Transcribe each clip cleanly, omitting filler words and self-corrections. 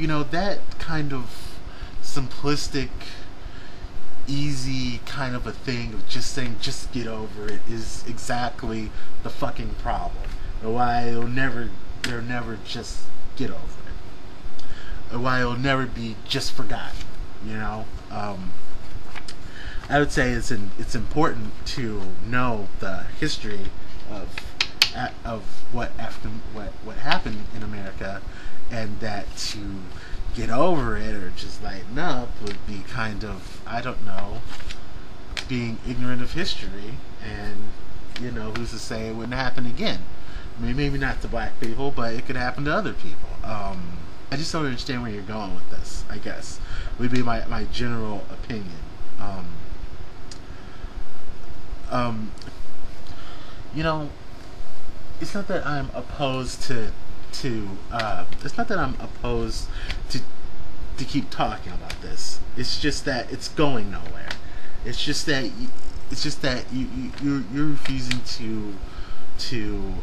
you know, that kind of simplistic, easy kind of a thing of just saying just get over it is exactly the fucking problem. Or why they'll never just get over it. Or why it'll never be just forgotten. You know, I would say it's important to know the history of what happened in America, and that to get over it or just lighten up would be kind of, I don't know, being ignorant of history. And you know, who's to say it wouldn't happen again? I mean, maybe not to black people, but it could happen to other people. I just don't understand where you're going with this, I guess, would be my general opinion. You know, it's not that I'm opposed to it's not that I'm opposed to keep talking about this. It's just that it's going nowhere. It's just that you're refusing to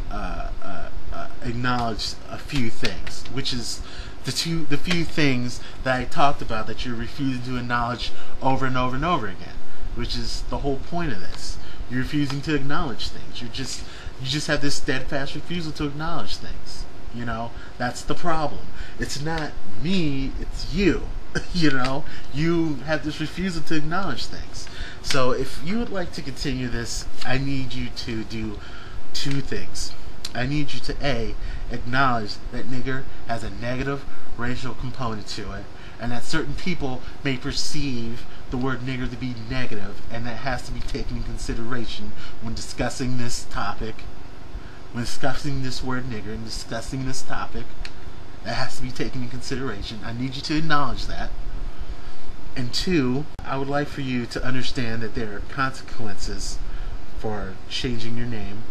acknowledge a few things, which is the few things that I talked about that you're refusing to acknowledge over and over and over again, which is the whole point of this. You're refusing to acknowledge things. You just have this steadfast refusal to acknowledge things. You know, that's the problem. It's not me, it's you. You know, you have this refusal to acknowledge things. So if you would like to continue this, I need you to do two things. I need you to A, acknowledge that nigger has a negative racial component to it, and that certain people may perceive the word nigger to be negative, and that has to be taken in consideration when discussing this topic. When discussing this word nigger and discussing this topic, that has to be taken in consideration. I need you to acknowledge that. And two, I would like for you to understand that there are consequences for changing your name.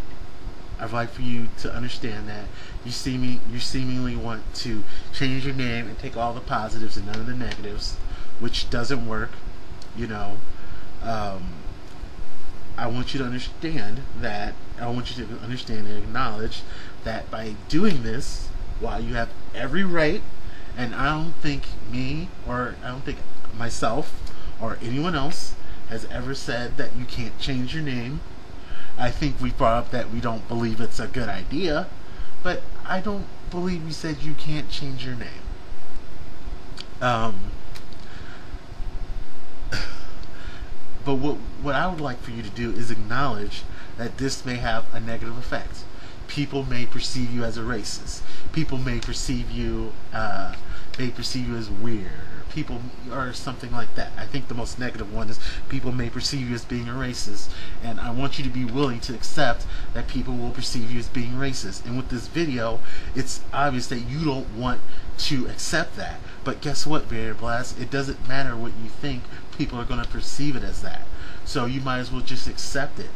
I'd like for you to understand that you seemingly want to change your name and take all the positives and none of the negatives, which doesn't work. You know, I want you to understand that. I want you to understand and acknowledge that by doing this, while you have every right, and I don't think me, or I don't think myself or anyone else has ever said that you can't change your name. I think we brought up that we don't believe it's a good idea, but I don't believe we said you can't change your name. But what I would like for you to do is acknowledge that this may have a negative effect. People may perceive you as a racist. People may perceive you as weird, people, or something like that. I think the most negative one is people may perceive you as being a racist, and I want you to be willing to accept that people will perceive you as being racist. And with this video, it's obvious that you don't want to accept that. But guess what, Variablast? It doesn't matter what you think. People are going to perceive it as that. So you might as well just accept it.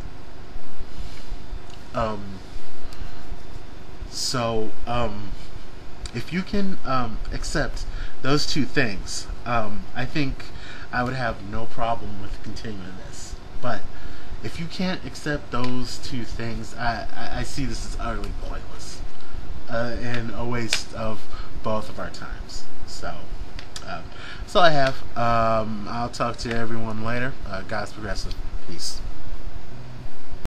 If you can accept those two things, I think I would have no problem with continuing this. But if you can't accept those two things, I see this as utterly pointless and a waste of both of our times. So that's all I have. I'll talk to everyone later. God's Progressive. Peace.